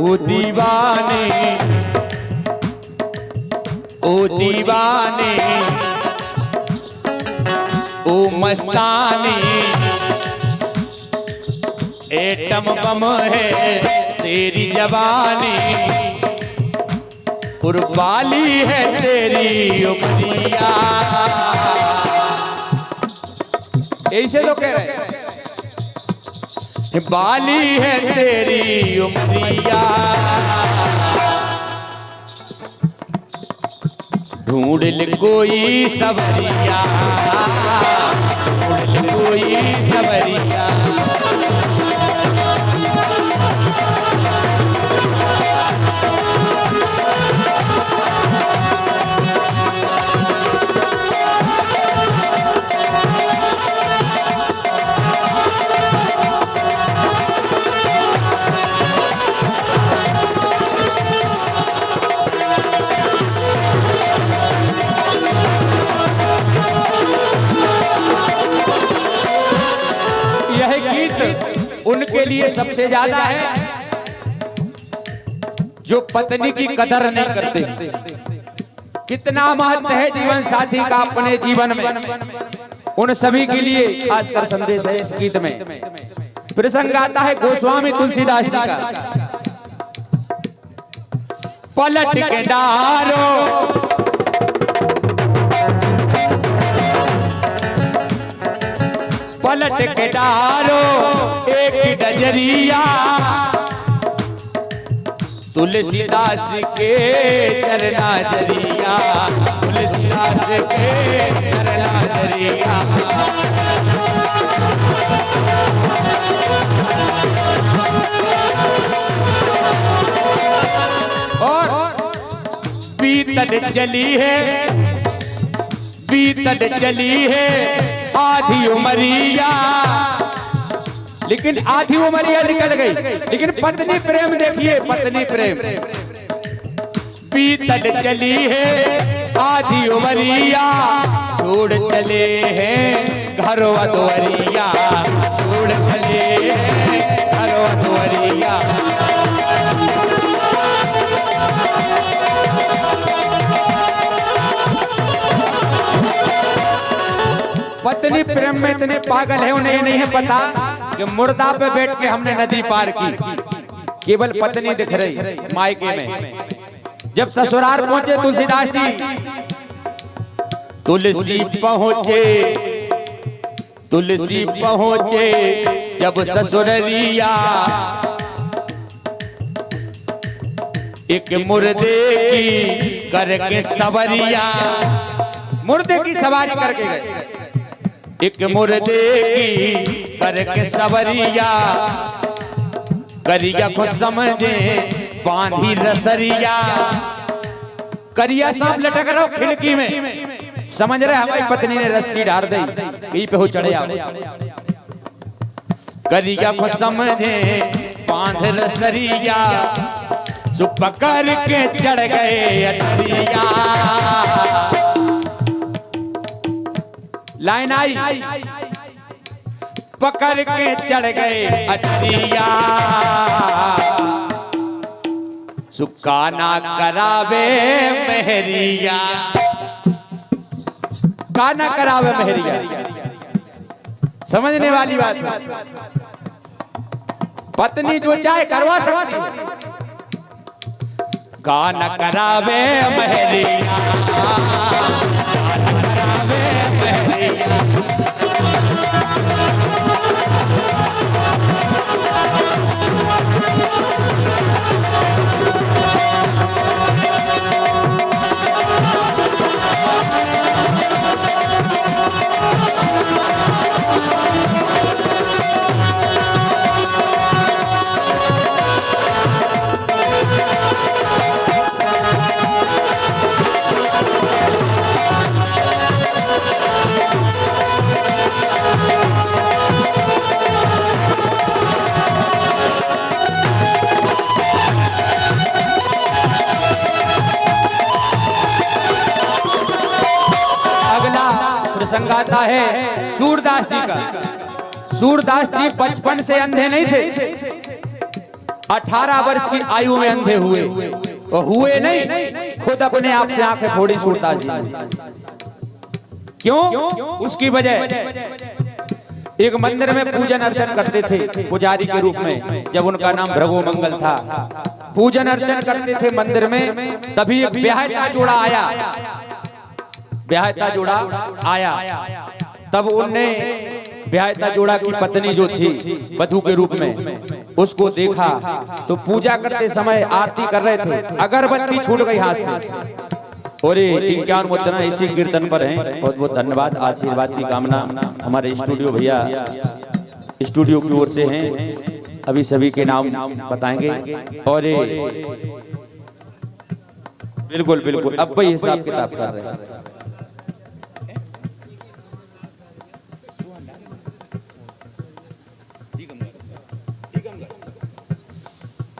ओ दीवाने, ओ दीवाने, ओ मस्ताने, atom bomb है तेरी जवानी, कुर्बानी है तेरी उमरिया। ऐसे लोग कह रहे हैं, बाली है तेरी उमरिया, ढूंढ ले कोई सवरिया, ढूंढ ले कोई सवरिया। उनके लिए सबसे ज्यादा है जो पत्नी की कदर नहीं करते। कितना महत्व है जीवन साथी का अपने जीवन में, उन सभी के लिए खासकर संदेश है इस गीत में। प्रसंग आता है गोस्वामी तुलसीदास जी का। पलट के डारो पलट के डारो एक नजरिया, तुलसीदास के चरना जरिया, तुलसीदास के चरना जरिया। और बीतन चली है, बीतन चली है आधी उमरिया, लेकिन आधी उमरिया निकल गई, लेकिन पत्नी प्रेम देखिए, पत्नी प्रेम। बीतन चली है आधी उमरिया, छोड़ चले हैं घरवा दुआरिया, छोड़ चले हैं घरवा दुआरिया। पत्नी प्रेम में इतने पागल है, उन्हें नहीं है पता कि मुर्दा पे बैठ के हमने नदी पार की। केवल पत्नी दिख रही मायके में। जब ससुराल पहुंचे तुलसीदास जी, तुलसी पहुंचे, तुलसी पहुंचे जब ससुरलिया, एक मुर्दे की करके सवरिया, मुर्दे की सवारी करके गए, एक मुर्दे की करके सवरिया, करिया को समझे बांधी रसरिया। करिया सांप लटक रहा खिड़की में, समझ रहे हमारी पत्नी ने रस्सी डाल दी, कहीं पे हो चढ़े आओ। करिया को समझे बांध रसरिया, सो पकड़ के चढ़ गए अटरिया। लाइन आई, पकड़ के चढ़ गए अटरिया, सुकाना करावे मेहरिया, काना करावे मेहरिया। समझने वाली बात है, पत्नी जो चाहे करवा सकती, काना करावे मेहरिया, काना करावे मेहरिया। प्रसंग आता है सूरदास जी का। सूरदास जी बचपन से अंधे नहीं थे, 18 वर्ष की आयु में अंधे हुए, और हुए नहीं, खुद अपने आप से आंखें फोड़ी सूरदास जी ने। क्यों? उसकी वजह, एक मंदिर में पूजन अर्चन करते थे पुजारी के रूप में, जब उनका नाम भृगु मंगल था। पूजन अर्चन करते थे मंदिर में, तभी एक ब्याहता जोड़ा आया, ब्याहता जोड़ा आया। तब उनने ब्याहता जोड़ा की पत्नी जो थी वधू के रूप में, उसको देखा तो पूजा करते समय आरती कर रहे थे, अगरबत्ती छूट गई हाथ से। और 51 मुद्रा इसी कीर्तन पर हैं। बहुत बहुत धन्यवाद, आशीर्वाद की कामना हमारे स्टूडियो भैया स्टूडियो की ओर से हैं। अभी सभी के नाम बताएंगे। और बिल्कुल बिल्कुल अब भाई हिसाब किताब कर रहे हैं।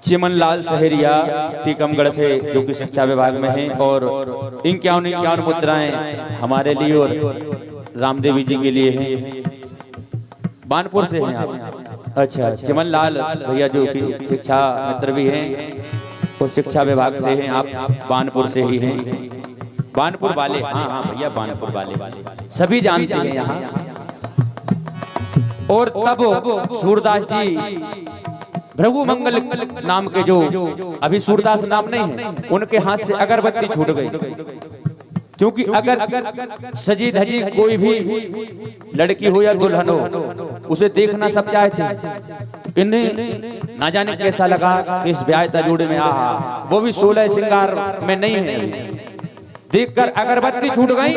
चिमन लाल सहरिया टीकमगढ़ से, जो कि शिक्षा विभाग में हैं, और 51 मुद्राएं हमारे लिए और रामदेवी जी के लिए हैं। बानपुर से हैं आप? अच्छा, चिमन लाल भैया जो कि शिक्षा मित्र भी हैं और शिक्षा विभाग से हैं। आप बानपुर से ही हैं, बानपुर वाले? हाँ हाँ भैया, बानपुर वाले सभी जानते हैं यहाँ। और तब सूरदास जी भृगु मंगल नाम के, जो अभी सूरदास नाम नहीं है, उनके हाथ से अगरबत्ती छूट गई। क्योंकि अगर सजी धजी कोई भी लड़की हो या दुल्हन हो, उसे देखना सब चाहते। इन्हें ना जाने कैसा लगा कि इस ब्याहता जोड़े में आहा, वो भी 16 श्रृंगार में नहीं है। देखकर अगरबत्ती छूट गई।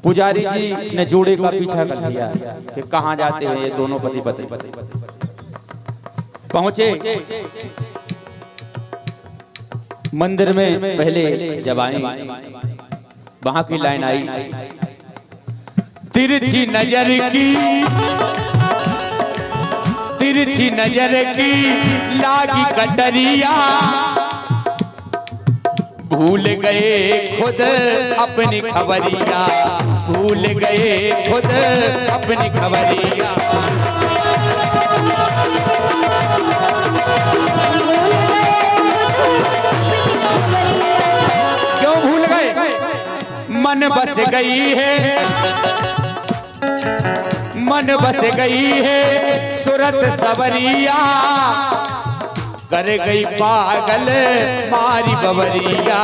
पुजारी जी ने जोड़े का पीछा कर लिया कि कहाँ जाते हैं ये दोनों पति पत्नी। पहुंचे मंदिर में, पहले जब आए वहां की लाइन आई, तिरछी नजर की, तिरछी नजर की लागी कटरिया, भूल गए खुद अपनी खबरिया, भूल गए खुद अपनी खबरिया। क्यों भूल गए? मन बस गई है, मन बस गई है सूरत सवरिया, कर गई पागल मारी बबरिया,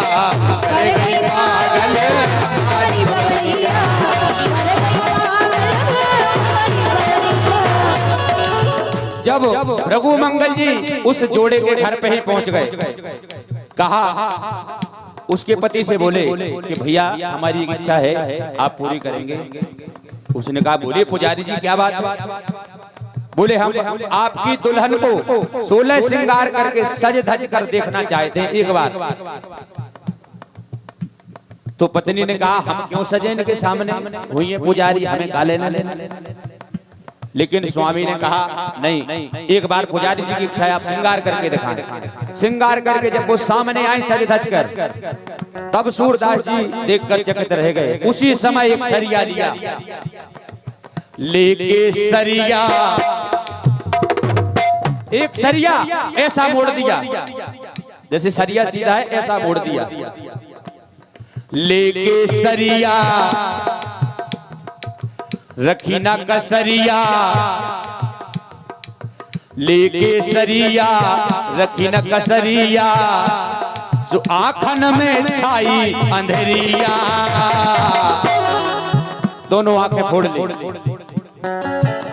कर गई पागल मारी बबरिया, कर गई पागल मारी बबरिया। जब भृगु मंगल जी उस जोड़े के घर पे ही पहुंच गए, कहा, उसके पति से बोले कि भैया हमारी इच्छा है, आप पूरी करेंगे? उसने कहा, बोले पुजारी जी क्या बात है? बोले, हम आपकी दुल्हन को 16 श्रृंगार करके सज धज कर देखना चाहते हैं एक बार। तो पत्नी ने कहा, हम क्यों सजे इनके सामने, हुई है पुजारी, हमें का लेना लेना। लेकिन स्वामी ने कहा, नहीं, एक बार पुजारी जी की इच्छा है, आप श्रृंगार करके दिखाएं। श्रृंगार करके जब वो सामने आए सज धज कर, तब सूरदास जी देखकर चकित रह गए। उसी समय एक सरिया लिया, लेके सरिया, एक सरिया ऐसा मोड़ दिया, जैसे सरिया सीधा है ऐसा मोड़ दिया। लेके सरिया रखी ना कसरिया, लेके सरिया रखी ना कसरिया, जो आँखन में छाई अंधेरिया। दोनों आंखें फोड़ ली,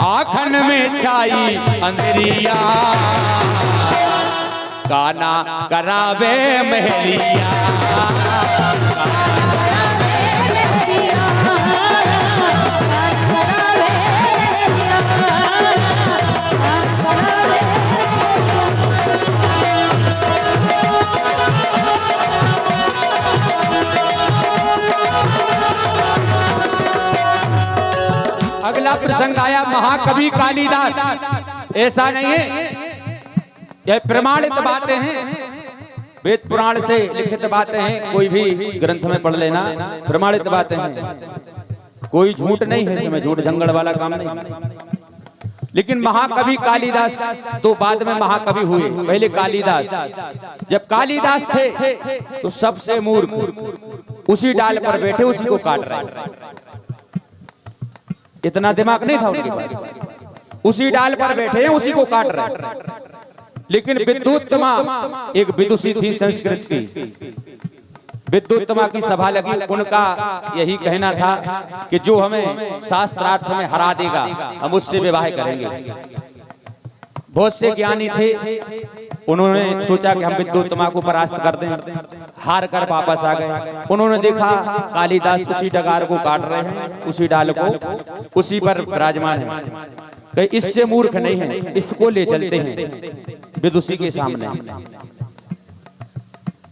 आँखन में छाई अंधेरिया, काना करावे महरिया। अगला प्रसंग आया महाकवि कालिदास। ऐसा नहीं है, यह प्रमाणित बातें हैं, वेद पुराण से लिखित बातें हैं, कोई भी ग्रंथ में पढ़ लेना, प्रमाणित बातें हैं, कोई झूठ नहीं है इसमें, झूठ झंगड़ वाला काम नहीं। लेकिन महाकवि कालिदास तो बाद में महाकवि हुए, पहले कालिदास। जब कालिदास थे तो सबसे मूर्ख उसी डाल पर बैठे उसी को काट रहे, इतना दिमाग नहीं था उनके पास। उसी डाल पर बैठे हैं उसी को काट रहे। लेकिन विद्युत्तमा एक विदुषी थी संस्कृत की, विद्युत्तमा की सभा लगी। उनका यही कहना था कि जो हमें शास्त्रार्थ में हरा देगा हम उससे विवाह करेंगे। बहुत से ज्ञानी थे, उन्होंने सोचा कि हम विद्युत्तमा को परास्त कर दें, हार कर वापस आ गए। उन्होंने देखा कालिदास उसी डगार को काट रहे हैं, उसी डाल को उसी पर विराजमान है, कहीं इससे मूर्ख नहीं है, इसको ले चलते हैं विदुषी के सामने।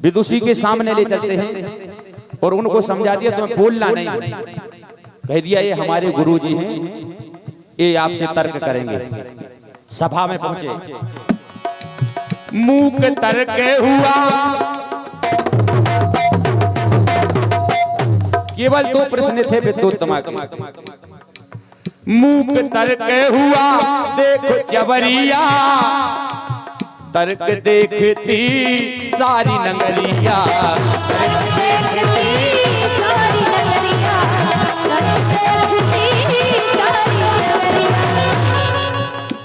विदुषी के सामने ले चलते हैं और उनको समझा दिया तुम्हें बोलना नहीं, कह दिया ये हमारे गुरुजी हैं, ये आपसे तर्क करेंगे। सभा में पहुंचे, मूक तर्क हुआ, केवल 2 प्रश्न थे विद्युत्तमा के। मूक तर्क हुआ देखो चवरिया, तर्क देखती सारी नगरिया,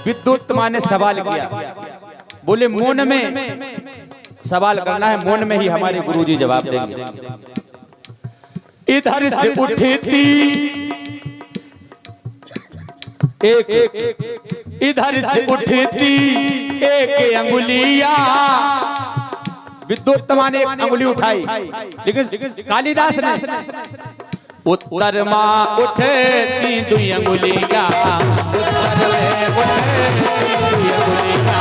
विद्युत्तमा ने सवाल किया, बोले मौन में सवाल करना है, मौन में ही हमारे गुरुजी जवाब देंगे। इधर से उठती एक इधर से उठती एक अंगुलिया, विद्युत्तमा ने एक अंगुली उठाई, लेकिन कालिदास ने उत्तर मां उठती 2 अंगुलिया, उत्तर में उठती 2 अंगुलिया।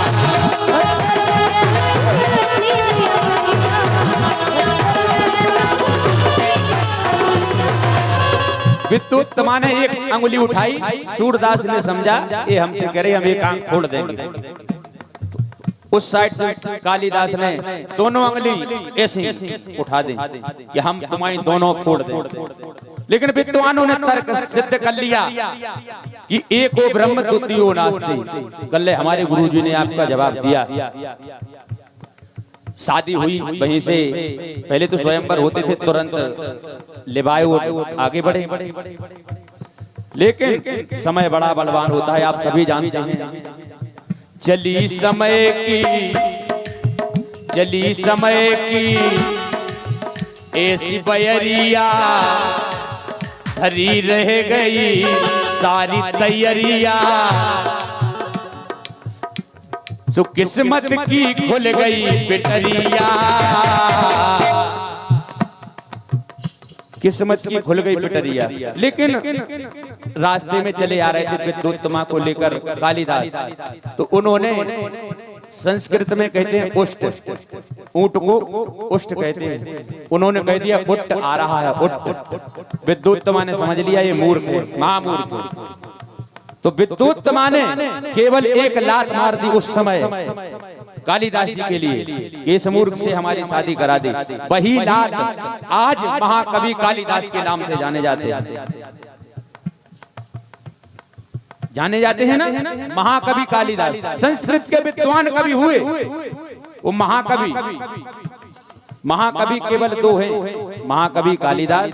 विद्युत्तमा ने एक अंगुली उठाई, सूरदास ने समझा ये हमसे करे, हम एक आंख फोड़ देंगे। उस साइड से कालिदास ने दोनों अंगुली ऐसे उठा दी कि हम तुम्हारी दोनों फोड़ दें। लेकिन विद्वानों ने तर्क सिद्ध कर लिया कि एको ब्रह्म द्वितीयो नास्ति। कल हमारे गुरुजी ने आपका जवाब दिया। शादी हुई, वहीं से पहले तो स्वयंवर होते थे, तुरंत लिवाए आगे बढ़े। लेकिन समय बड़ा बलवान होता है, आप सभी जानते हैं। चली समय की ऐसी बयरिया, धरी रह गई सारी तैयारिया, सो किस्मत की खुल गई पिटरिया, किस्मत की खुल गई पिटरिया। लेकिन रास्ते में चले आ रहे थे विद्युत्तमा को लेकर कालिदास, तो उन्होंने संस्कृत में कहते हैं उष्ट, ऊंट को उष्ट कहते हैं, उन्होंने कह दिया उट आ रहा है उट। विद्युत्तमा ने समझ लिया ये मूर्ख है, महामूर्ख है। तो विद्युत्तमा ने केवल एक लात मार दी उस समय कालिदास जी के लिए कि इस मूर्ख से हमारी शादी करा दी। वही लात आज महाकवि कालिदास के नाम से जाने जाते हैं, जाने जाते हैं ना, महाकवि कालिदास। संस्कृत के विद्वान कवि हुए, वो महाकवि। महाकवि केवल 2 हैं, महाकवि कालिदास,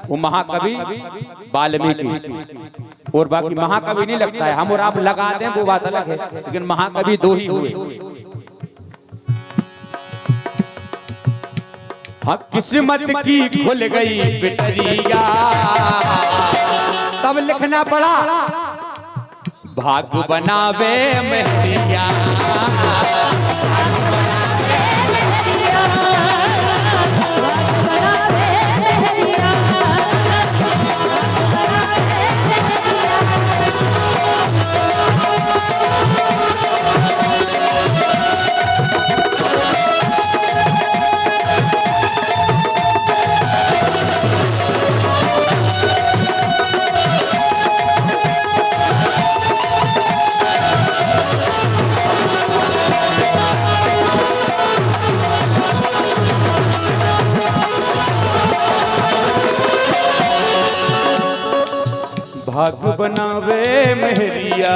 वो महाकवि वाल्मीकि, और बाकी महाकवि नहीं लगता है। हम और आप लगा दें वो बात अलग है, लेकिन महाकवि 2 ही हुए। हाँ, किस्मत की खुल गई पिटरिया, तब लिखना पड़ा भाग बनावे मेहरिया। भाग बनावे मेहरिया,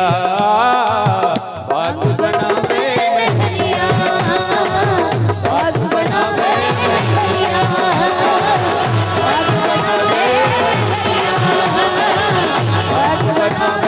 बना